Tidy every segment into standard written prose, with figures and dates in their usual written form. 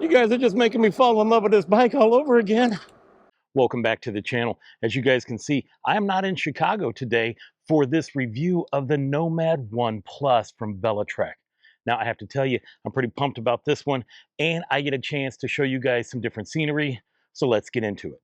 You guys are just making me fall in love with this bike all over again. Welcome back to the channel. As you guys can see, I am not in Chicago today for this review of the Nomad One Plus from Velotric. Now, I have to tell you, I'm pretty pumped about this one, and I get a chance to show you guys some different scenery, so let's get into it.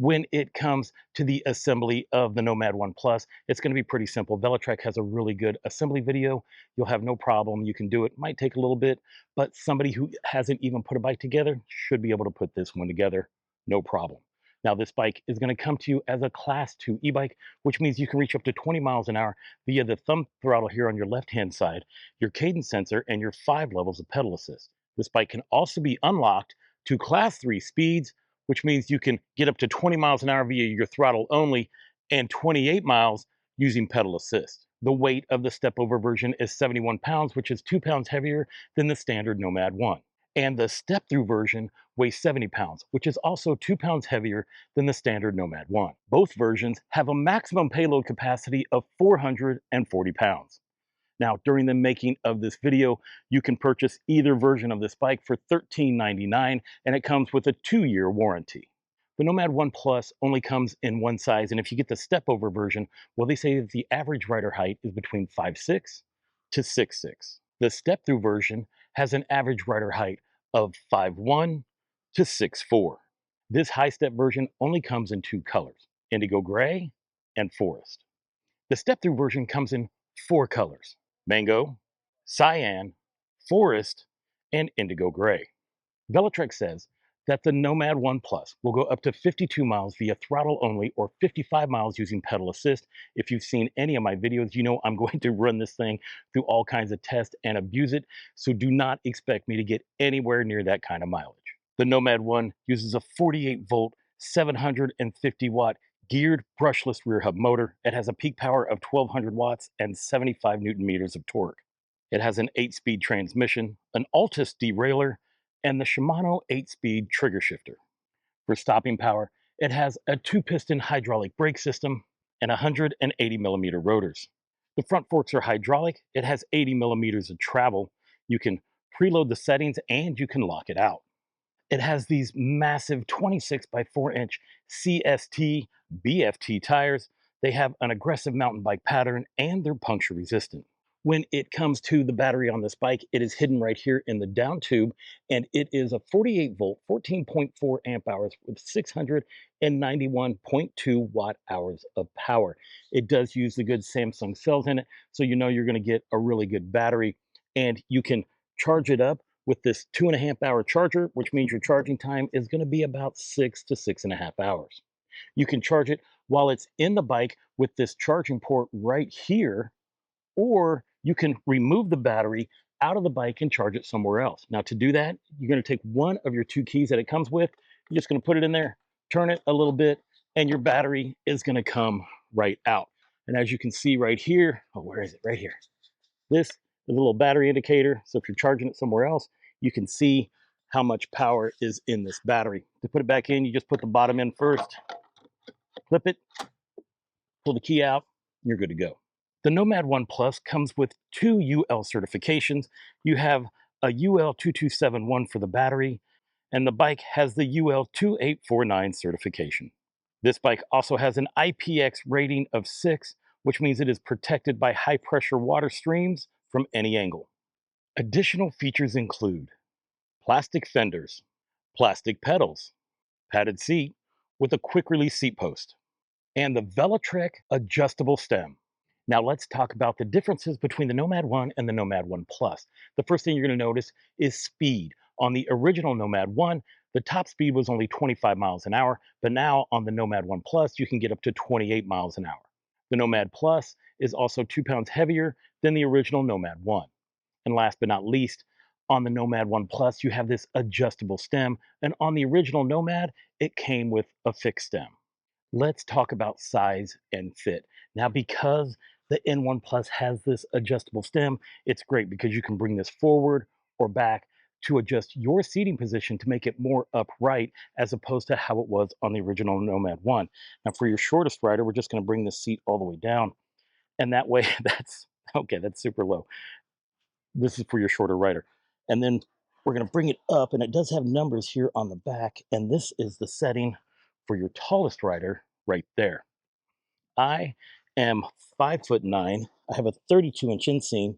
When it comes to the assembly of the Nomad One Plus, it's going to be pretty simple. Velotric has a really good assembly video. You'll have no problem. You can do it. Might take a little bit, but somebody who hasn't even put a bike together should be able to put this one together. No problem. Now, this bike is going to come to you as a Class 2 e-bike, which means you can reach up to 20 miles an hour via the thumb throttle here on your left-hand side, your cadence sensor, and your 5 levels of pedal assist. This bike can also be unlocked to Class 3 speeds, which means you can get up to 20 miles an hour via your throttle only and 28 miles using pedal assist. The weight of the step over version is 71 pounds, which is 2 pounds heavier than the standard Nomad 1. And the step through version weighs 70 pounds, which is also 2 pounds heavier than the standard Nomad 1. Both versions have a maximum payload capacity of 440 pounds. Now, during the making of this video, you can purchase either version of this bike for $13.99, and it comes with a 2-year warranty. The Nomad One Plus only comes in one size, and if you get the step over version, well, they say that the average rider height is between 5'6" to 6'6". The step through version has an average rider height of 5'1" to 6'4". This high step version only comes in 2 colors, indigo gray and forest. The step through version comes in 4 colors: mango, cyan, forest, and indigo gray. Velotric says that the Nomad One Plus will go up to 52 miles via throttle only or 55 miles using pedal assist. If you've seen any of my videos, you know I'm going to run this thing through all kinds of tests and abuse it, so do not expect me to get anywhere near that kind of mileage. The Nomad One uses a 48 volt, 750 watt geared brushless rear hub motor. It has a peak power of 1200 watts and 75 newton meters of torque. It has an 8-speed transmission, an Altus derailleur, and the Shimano 8-speed trigger shifter. For stopping power, it has a 2-piston hydraulic brake system and 180 millimeter rotors. The front forks are hydraulic. It has 80 millimeters of travel. You can preload the settings and you can lock it out. It has these massive 26 by 4 inch CST BFT tires. They have an aggressive mountain bike pattern and they're puncture resistant. When it comes to the battery on this bike, it is hidden right here in the down tube, and it is a 48 volt, 14.4 amp hours with 691.2 watt hours of power. It does use the good Samsung cells in it, so you know you're going to get a really good battery, and you can charge it up with this 2.5 hour charger, which means your charging time is going to be about 6 to 6.5 hours. You can charge it while it's in the bike with this charging port right here, or you can remove the battery out of the bike and charge it somewhere else. Now, to do that, you're going to take one of your 2 keys that it comes with. You're just going to put it in there, turn it a little bit, and your battery is going to come right out. And as you can see right here, oh, where is it? Right here. This is a little battery indicator. So if you're charging it somewhere else, you can see how much power is in this battery. To put it back in, you just put the bottom in first, flip it, pull the key out, and you're good to go. The Nomad One Plus comes with 2 UL certifications. You have a UL 2271 for the battery, and the bike has the UL 2849 certification. This bike also has an IPX rating of 6, which means it is protected by high pressure water streams from any angle. Additional features include plastic fenders, plastic pedals, padded seat with a quick release seat post, and the Velotric adjustable stem. Now let's talk about the differences between the Nomad 1 and the Nomad 1 Plus. The first thing you're going to notice is speed. On the original Nomad 1, the top speed was only 25 miles an hour, but now on the Nomad 1 Plus, you can get up to 28 miles an hour. The Nomad Plus is also 2 pounds heavier than the original Nomad 1. And last but not least, on the Nomad 1 Plus, you have this adjustable stem, and on the original Nomad, it came with a fixed stem. Let's talk about size and fit. Now, because the N1 Plus has this adjustable stem, it's great because you can bring this forward or back to adjust your seating position to make it more upright as opposed to how it was on the original Nomad 1. Now, for your shortest rider, we're just going to bring this seat all the way down, and that way, that's okay, that's super low. This is for your shorter rider. And then We're going to bring it up, and it does have numbers here on the back, and this is the setting for your tallest rider right there. I am 5'9". I have a 32-inch inseam,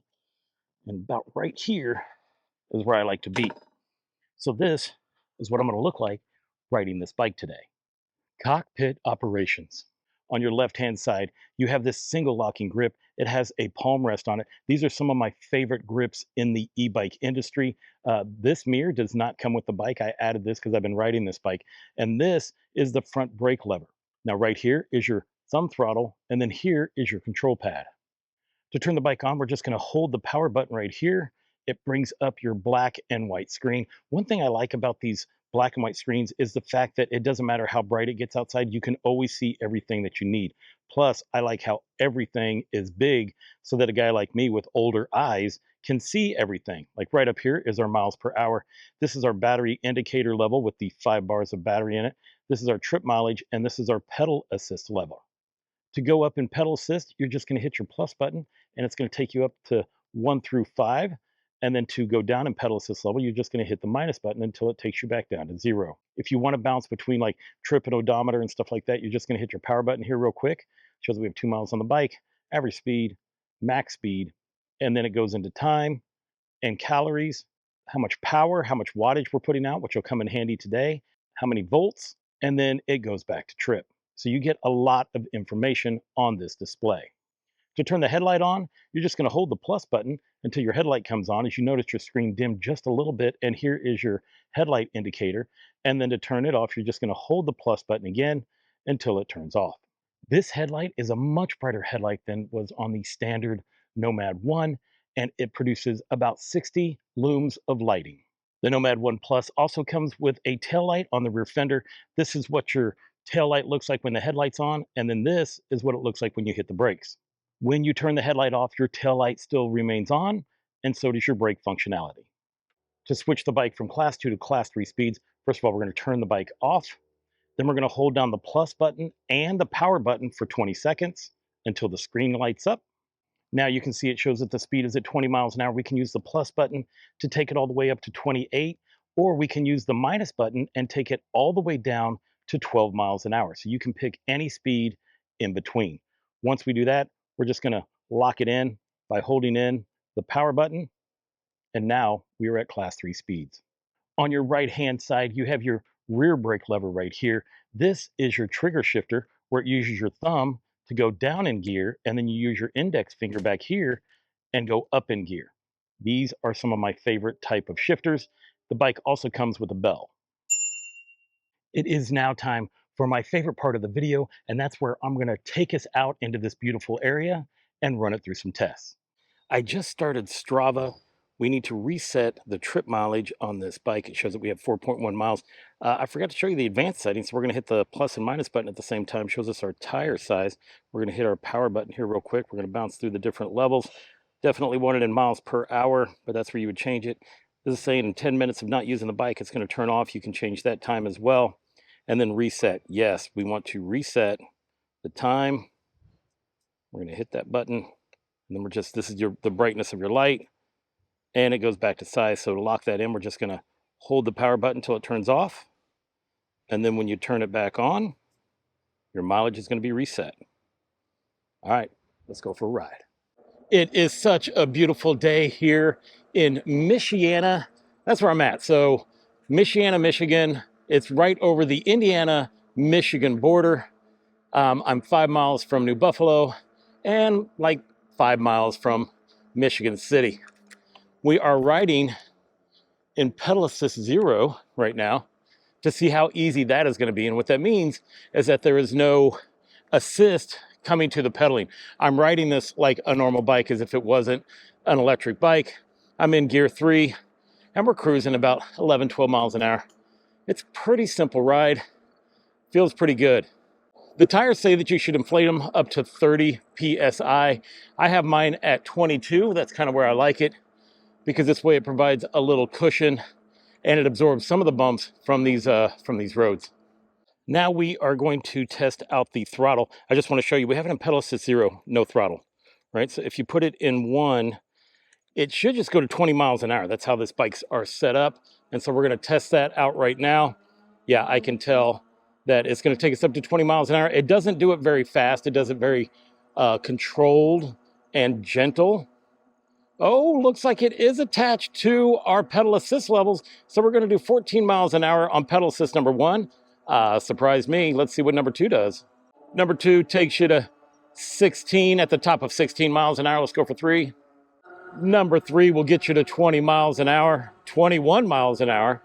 and about right here is where I like to be. So this is what I'm going to look like riding this bike today. Cockpit Operations. On your left-hand side, you have this single locking grip. It has a palm rest on it. These are some of my favorite grips in the e-bike industry. This mirror does not come with the bike. I added this because I've been riding this bike. And this is the front brake lever. Now right here is your thumb throttle, and then here is your control pad. To turn the bike on, we're just going to hold the power button right here. It brings up your black and white screen. One thing I like about these black and white screens is the fact that it doesn't matter how bright it gets outside, you can always see everything that you need. Plus, I like how everything is big so that a guy like me with older eyes can see everything. Like right up here is our miles per hour. This is our battery indicator level with the 5 bars of battery in it. This is our trip mileage, and this is our pedal assist level. To go up in pedal assist, you're just going to hit your plus button, and it's going to take you up to 1 through 5. And then to go down in pedal assist level, you're just going to hit the minus button until it takes you back down to 0. If you want to bounce between like trip and odometer and stuff like that, you're just going to hit your power button here real quick. Shows we have 2 miles on the bike, average speed, max speed, and then it goes into time and calories, how much power, how much wattage we're putting out, which will come in handy today, how many volts, and then it goes back to trip. So you get a lot of information on this display. To turn the headlight on, you're just going to hold the plus button until your headlight comes on. As you notice, your screen dimmed just a little bit, and here is your headlight indicator. And then to turn it off, you're just going to hold the plus button again until it turns off. This headlight is a much brighter headlight than was on the standard Nomad 1, and it produces about 60 looms of lighting. The Nomad 1 Plus also comes with a tail light on the rear fender. This is what your tail light looks like when the headlight's on, and then this is what it looks like when you hit the brakes. When you turn the headlight off, your tail light still remains on, and so does your brake functionality. To switch the bike from Class 2 to Class 3 speeds, first of all, we're going to turn the bike off. Then we're going to hold down the plus button and the power button for 20 seconds until the screen lights up. Now you can see it shows that the speed is at 20 miles an hour. We can use the plus button to take it all the way up to 28, or we can use the minus button and take it all the way down to 12 miles an hour. So you can pick any speed in between. Once we do that, we're just going to lock it in by holding in the power button, and now we are at Class 3 speeds. On your right-hand side, you have your rear brake lever right here. This is your trigger shifter, where it uses your thumb to go down in gear, and then you use your index finger back here and go up in gear. These are some of my favorite type of shifters. The bike also comes with a bell. It is now time for my favorite part of the video, and that's where I'm going to take us out into this beautiful area and run it through some tests. I just started Strava. We need to reset the trip mileage on this bike. It shows that we have 4.1 miles. I forgot to show you the advanced settings, so we're going to hit the plus and minus button at the same time. Shows us our tire size. We're going to hit our power button here real quick. We're going to bounce through the different levels. Definitely want it in miles per hour, but that's where you would change it. This is saying in 10 minutes of not using the bike, it's going to turn off. You can change that time as well. And then reset. Yes, we want to reset the time. We're going to hit that button. And then this is the brightness of your light. And it goes back to size. So to lock that in, we're just going to hold the power button until it turns off. And then when you turn it back on, your mileage is going to be reset. All right, let's go for a ride. It is such a beautiful day here in Michiana. That's where I'm at. So Michiana, Michigan. It's right over the Indiana-Michigan border. I'm 5 miles from New Buffalo and like 5 miles from Michigan City. We are riding in pedal assist 0 right now to see how easy that is going to be. And what that means is that there is no assist coming to the pedaling. I'm riding this like a normal bike as if it wasn't an electric bike. I'm in gear 3 and we're cruising about 11, 12 miles an hour. It's a pretty simple ride. Feels pretty good. The tires say that you should inflate them up to 30 PSI. I have mine at 22. That's kind of where I like it, because this way it provides a little cushion and it absorbs some of the bumps from these roads. Now we are going to test out the throttle. I just want to show you, we have it in pedal assist 0, no throttle, right? So if you put it in 1, It should just go to 20 miles an hour. That's how this bikes are set up. And so we're going to test that out right now. Yeah, I can tell that it's going to take us up to 20 miles an hour. It doesn't do it very fast. It does it very controlled and gentle. Oh, looks like it is attached to our pedal assist levels. So we're going to do 14 miles an hour on pedal assist number 1. Surprise me. Let's see what number 2 does. Number 2 takes you to 16 at the top of 16 miles an hour. Let's go for 3. Number 3 will get you to 20 miles an hour, 21 miles an hour.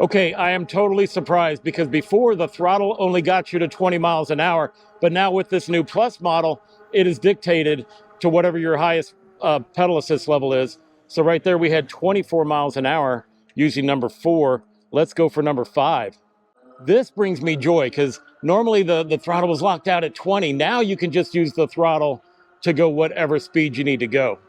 Okay, I am totally surprised because before the throttle only got you to 20 miles an hour, but now with this new Plus model, it is dictated to whatever your highest pedal assist level is. So right there we had 24 miles an hour using number 4. Let's go for number 5. This brings me joy because normally the throttle was locked out at 20. Now you can just use the throttle to go whatever speed you need to go.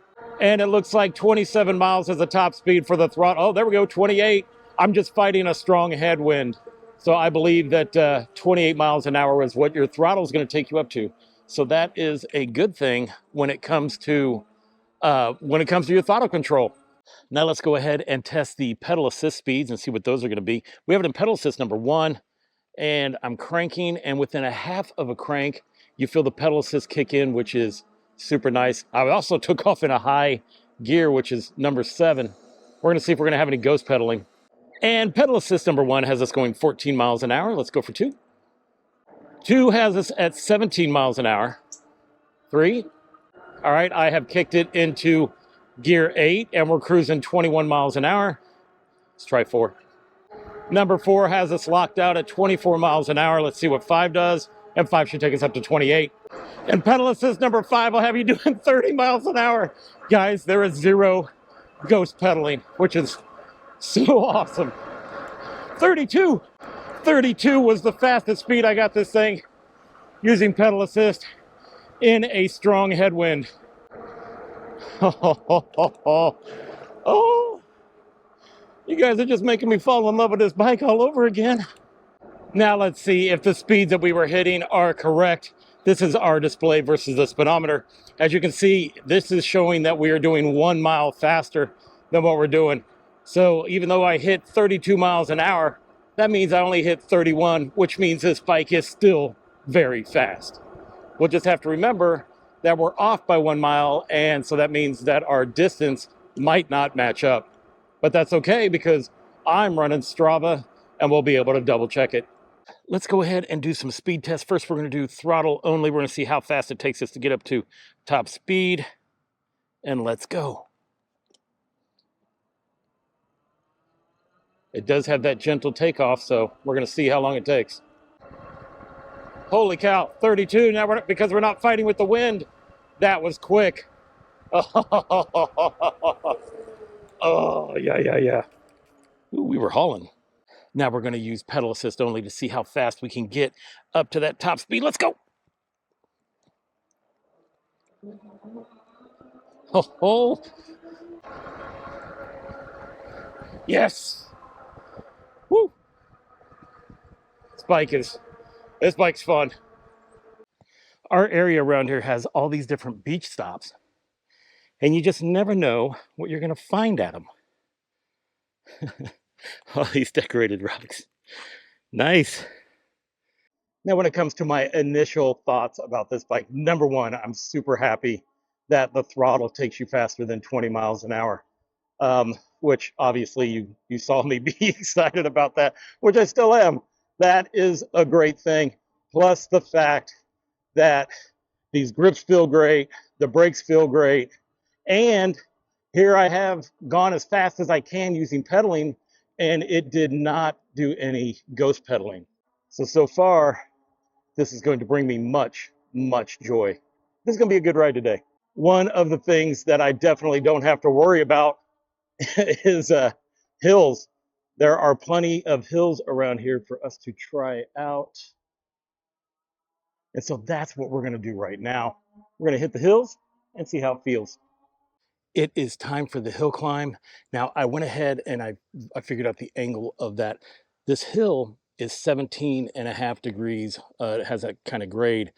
And it looks like 27 miles is the top speed for the throttle. Oh, there we go, 28. I'm just fighting a strong headwind. So I believe that 28 miles an hour is what your throttle is going to take you up to. So that is a good thing when it comes to your throttle control. Now let's go ahead and test the pedal assist speeds and see what those are going to be. We have it in pedal assist number 1, and I'm cranking, and within a half of a crank, you feel the pedal assist kick in, which is super nice. I also took off in a high gear, which is number 7. We're going to see if we're going to have any ghost pedaling. And pedal assist number 1 has us going 14 miles an hour. Let's go for 2. 2 has us at 17 miles an hour. 3. All right, I have kicked it into gear 8, and we're cruising 21 miles an hour. Let's try 4. Number 4 has us locked out at 24 miles an hour. Let's see what 5 does. And 5 should take us up to 28. And pedal assist number 5 will have you doing 30 miles an hour. Guys, there is 0 ghost pedaling, which is so awesome. 32. 32 was the fastest speed I got this thing using pedal assist in a strong headwind. Oh, you guys are just making me fall in love with this bike all over again. Now let's see if the speeds that we were hitting are correct. This is our display versus the speedometer. As you can see, this is showing that we are doing 1 mile faster than what we're doing. So even though I hit 32 miles an hour, that means I only hit 31, which means this bike is still very fast. We'll just have to remember that we're off by 1 mile, and so that means that our distance might not match up. But that's okay because I'm running Strava and we'll be able to double check it. Let's go ahead and do some speed tests. First, we're going to do throttle only. We're going to see how fast it takes us to get up to top speed. And let's go. It does have that gentle takeoff, so we're going to see how long it takes. Holy cow, 32. Now, because we're not fighting with the wind, that was quick. Oh, yeah. Ooh, we were hauling. Now we're going to use pedal assist only to see how fast we can get up to that top speed. Let's go. Oh. Yes. Woo. This bike's fun. Our area around here has all these different beach stops, and you just never know what you're going to find at them. All these decorated rocks. Nice. Now, when it comes to my initial thoughts about this bike, number 1, I'm super happy that the throttle takes you faster than 20 miles an hour. Which obviously you saw me be excited about that, which I still am. That is a great thing. Plus the fact that these grips feel great, the brakes feel great, and here I have gone as fast as I can using pedaling, and it did not do any ghost pedaling. So far, this is going to bring me much, much joy. This is going to be a good ride today. One of the things that I definitely don't have to worry about is hills. There are plenty of hills around here for us to try out. And so that's what we're going to do right now. We're going to hit the hills and see how it feels. It is time for the hill climb. Now, I went ahead and I figured out the angle of that. This hill is 17.5 degrees. It has that kind of grade.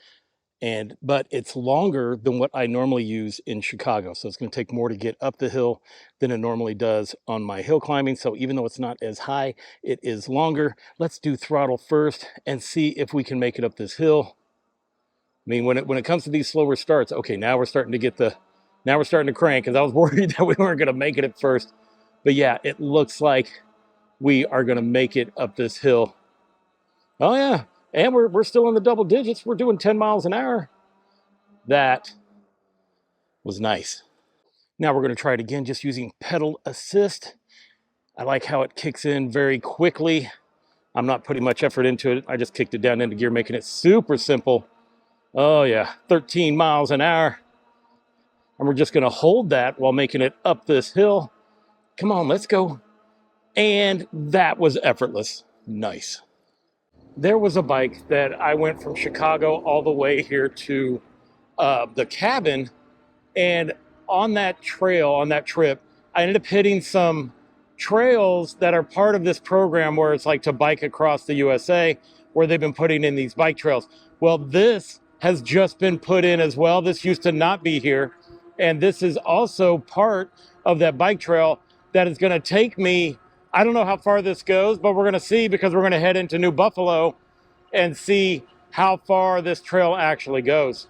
But it's longer than what I normally use in Chicago. So it's going to take more to get up the hill than it normally does on my hill climbing. So even though it's not as high, it is longer. Let's do throttle first and see if we can make it up this hill. I mean, when it comes to these slower starts, okay, now we're starting to crank, because I was worried that we weren't going to make it at first. But yeah, it looks like we are going to make it up this hill. Oh yeah, and we're still in the double digits. We're doing 10 miles an hour. That was nice. Now we're going to try it again just using pedal assist. I like how it kicks in very quickly. I'm not putting much effort into it. I just kicked it down into gear, making it super simple. Oh yeah, 13 miles an hour. And we're just going to hold that while making it up this hill. Come on, let's go. And that was effortless. Nice. There was a bike that I went from Chicago all the way here to the cabin, and on that trail, on that trip, I ended up hitting some trails that are part of this program where it's like to bike across the USA, where they've been putting in these bike trails. Well, this has just been put in as well. This used to not be here, and this is also part of that bike trail that is going to take me, I don't know how far this goes, but we're going to see, because we're going to head into New Buffalo and see how far this trail actually goes.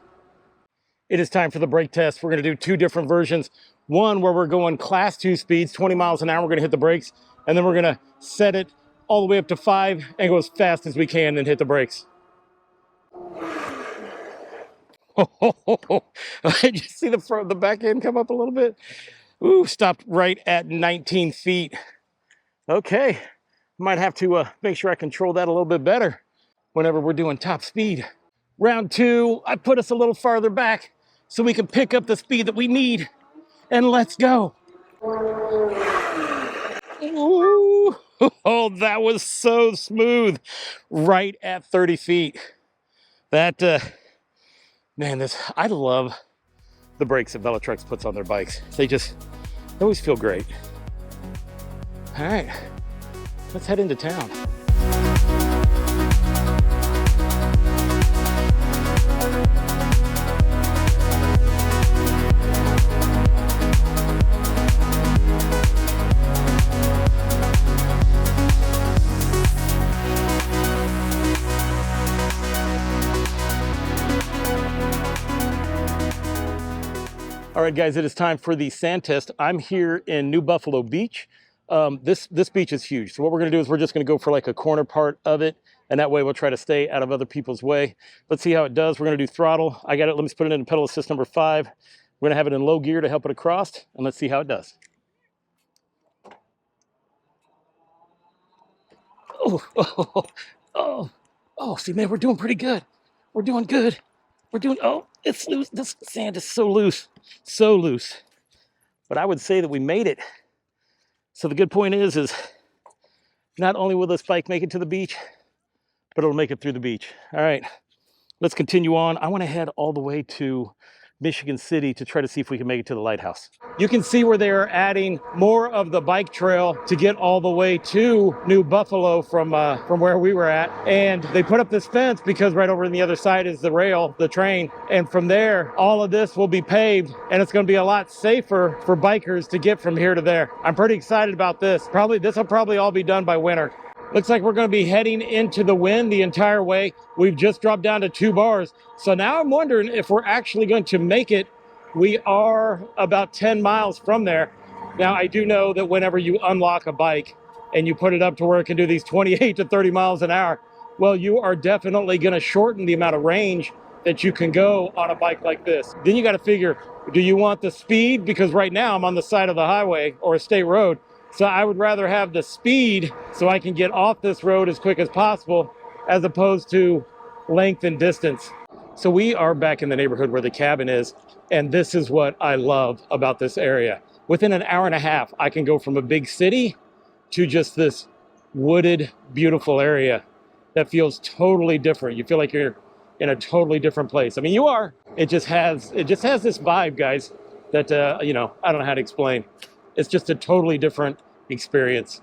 It is time for the brake test. We're going to do two different versions. One where we're going class 2 speeds, 20 miles an hour. We're going to hit the brakes, and then we're going to set it all the way up to 5 and go as fast as we can and hit the brakes. Did you see the back end come up a little bit? Ooh, stopped right at 19 feet. Okay, might have to make sure I control that a little bit better whenever we're doing top speed. Round 2, I put us a little farther back so we can pick up the speed that we need. And let's go. Ooh. Oh, that was so smooth. Right at 30 feet. That, man, I love the brakes that Velotric puts on their bikes. They always feel great. All right, let's head into town. All right, guys, it is time for the sand test. I'm here in New Buffalo Beach. This beach is huge. So what we're gonna do is we're just gonna go for like a corner part of it, and that way we'll try to stay out of other people's way. Let's see how it does. We're gonna do throttle. I got it, let me put it in pedal assist number 5. We're gonna have it in low gear to help it across, and let's see how it does. Oh, see, man, we're doing pretty good. We're doing good. Oh, it's loose. This sand is so loose, so loose. But I would say that we made it. So the good point is not only will this bike make it to the beach, but it'll make it through the beach. All right, let's continue on. I want to head all the way to Michigan City to try to see if we can make it to the lighthouse. You can see where they're adding more of the bike trail to get all the way to New Buffalo from where we were at. And they put up this fence because right over on the other side is the rail, the train. And from there, all of this will be paved, and it's going to be a lot safer for bikers to get from here to there. I'm pretty excited about this. This will probably all be done by winter. Looks like we're going to be heading into the wind the entire way. We've just dropped down to 2 bars. So now I'm wondering if we're actually going to make it. We are about 10 miles from there. Now, I do know that whenever you unlock a bike and you put it up to where it can do these 28 to 30 miles an hour, well, you are definitely going to shorten the amount of range that you can go on a bike like this. Then you got to figure, do you want the speed? Because right now I'm on the side of the highway or a state road. So I would rather have the speed so I can get off this road as quick as possible, as opposed to length and distance. So we are back in the neighborhood where the cabin is, and this is what I love about this area. Within an hour and a half, I can go from a big city to just this wooded, beautiful area that feels totally different. You feel like you're in a totally different place. I mean, you are. It just has this vibe, guys, that, I don't know how to explain. It's just a totally different experience.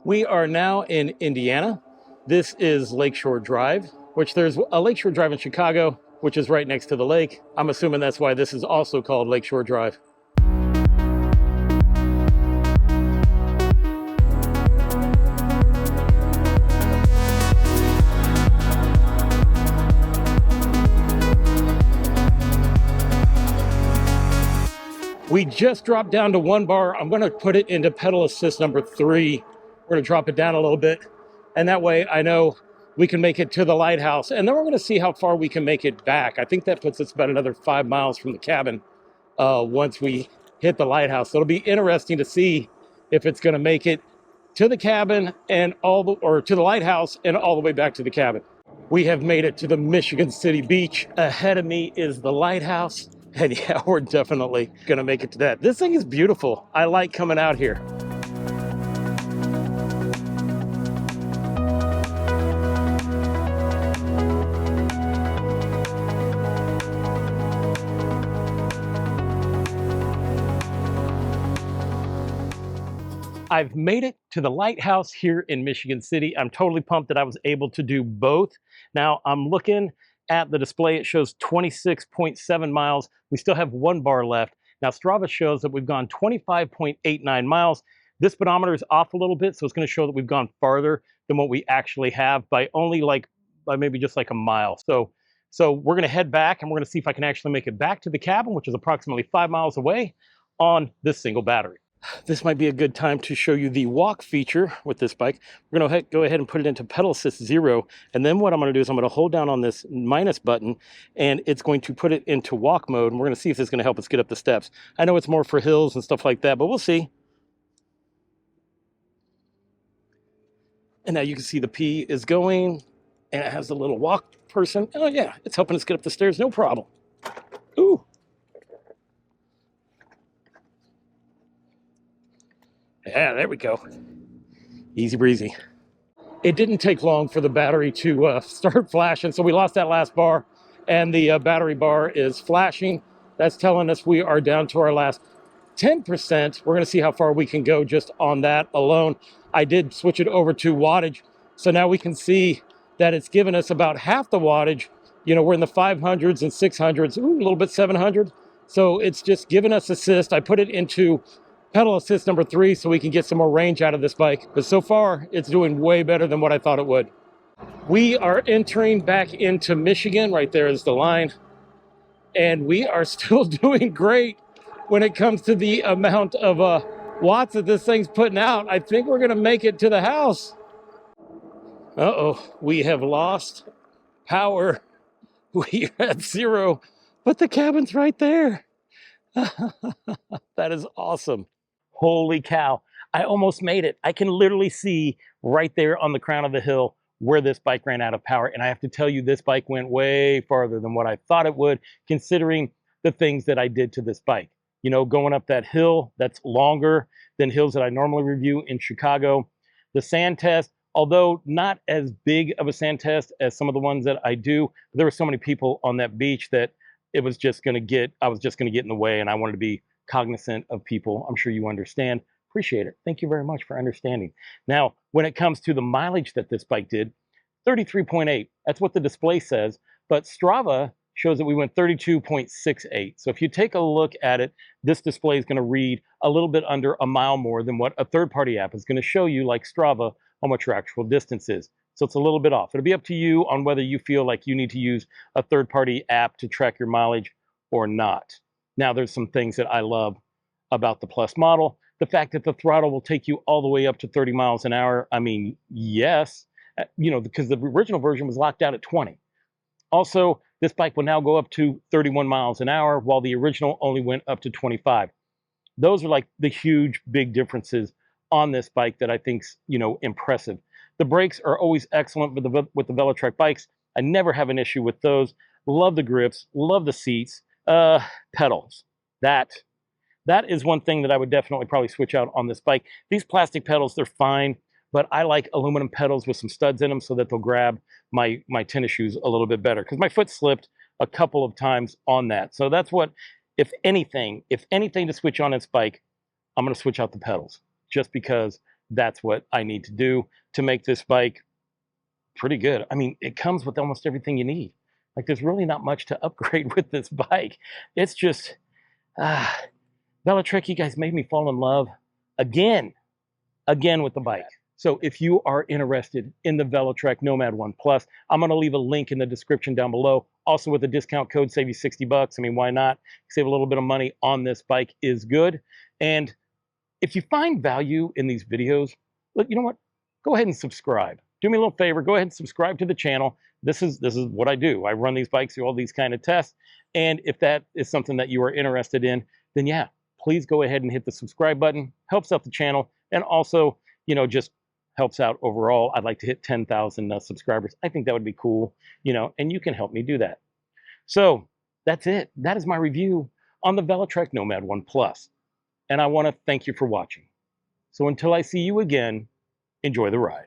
We are now in Indiana. This is Lakeshore Drive, which there's a Lakeshore Drive in Chicago. which is right next to the lake. I'm assuming that's why this is also called Lakeshore Drive. We just dropped down to 1 bar. I'm going to put it into pedal assist number 3. We're going to drop it down a little bit. And that way I know we can make it to the lighthouse. And then we're going to see how far we can make it back. I think that puts us about another 5 miles from the cabin once we hit the lighthouse. So it'll be interesting to see if it's going to make it to the cabin and to the lighthouse and all the way back to the cabin. We have made it to the Michigan City beach. Ahead of me is the lighthouse. And yeah, we're definitely gonna make it to that. This thing is beautiful. I like coming out here. I've made it to the lighthouse here in Michigan City. I'm totally pumped that I was able to do both. Now I'm looking at the display. It shows 26.7 miles. We still have 1 bar left. Now Strava shows that we've gone 25.89 miles. This speedometer is off a little bit, so it's going to show that we've gone farther than what we actually have by only by maybe just like a mile. So we're going to head back and we're going to see if I can actually make it back to the cabin, which is approximately 5 miles away, on this single battery. This might be a good time to show you the walk feature with this bike. We're going to go ahead and put it into pedal assist 0. And then what I'm going to do is I'm going to hold down on this minus button and it's going to put it into walk mode. And we're going to see if this is going to help us get up the steps. I know it's more for hills and stuff like that, but we'll see. And now you can see the P is going and it has the little walk person. Oh yeah, it's helping us get up the stairs, no problem. Ooh. Yeah, there we go. Easy breezy. It didn't take long for the battery to start flashing, so we lost that last bar, and the battery bar is flashing. That's telling us we are down to our last 10%. We're going to see how far we can go just on that alone. I did switch it over to wattage, so now we can see that it's given us about half the wattage. You know, we're in the 500s and 600s, ooh, a little bit 700. So it's just giving us assist. I put it into pedal assist number 3 so we can get some more range out of this bike. But so far, it's doing way better than what I thought it would. We are entering back into Michigan. Right there is the line. And we are still doing great when it comes to the amount of watts that this thing's putting out. I think we're going to make it to the house. Uh-oh, we have lost power. We are at 0, but the cabin's right there. That is awesome. Holy cow, I almost made it. I can literally see right there on the crown of the hill where this bike ran out of power. And I have to tell you, this bike went way farther than what I thought it would, considering the things that I did to this bike. You know, going up that hill, that's longer than hills that I normally review in Chicago. The sand test, although not as big of a sand test as some of the ones that I do, there were so many people on that beach that I was just going to get in the way, and I wanted to be cognizant of people. I'm sure you understand. Appreciate it. Thank you very much for understanding. Now, when it comes to the mileage that this bike did, 33.8. That's what the display says, but Strava shows that we went 32.68. So if you take a look at it, this display is going to read a little bit under a mile more than what a third-party app is going to show you, like Strava, on what your actual distance is. So it's a little bit off. It'll be up to you on whether you feel like you need to use a third-party app to track your mileage or not. Now, there's some things that I love about the Plus model. The fact that the throttle will take you all the way up to 30 miles an hour. I mean, yes, you know, because the original version was locked out at 20. Also, this bike will now go up to 31 miles an hour, while the original only went up to 25. Those are like the huge, big differences on this bike that I think's, you know, impressive. The brakes are always excellent with the Velotric bikes. I never have an issue with those. Love the grips, love the seats. Pedals. That is one thing that I would definitely probably switch out on this bike. These plastic pedals, they're fine, but I like aluminum pedals with some studs in them so that they'll grab my tennis shoes a little bit better, because my foot slipped a couple of times on that. So that's what, if anything to switch on this bike, I'm going to switch out the pedals, just because that's what I need to do to make this bike pretty good. I mean, it comes with almost everything you need. Like there's really not much to upgrade with this bike. It's just, Velotric, you guys made me fall in love again with the bike. So if you are interested in the Velotric Nomad 1 Plus, I'm going to leave a link in the description down below. Also with a discount code, save you 60 bucks. I mean, why not? Save a little bit of money on this bike is good. And if you find value in these videos, look, you know what? Go ahead and subscribe. Do me a little favor. Go ahead and subscribe to the channel. This is what I do. I run these bikes through all these kind of tests. And if that is something that you are interested in, then yeah, please go ahead and hit the subscribe button. Helps out the channel. And also, you know, just helps out overall. I'd like to hit 10,000 subscribers. I think that would be cool, you know, and you can help me do that. So that's it. That is my review on the Velotric Nomad 1 Plus. And I want to thank you for watching. So until I see you again, enjoy the ride.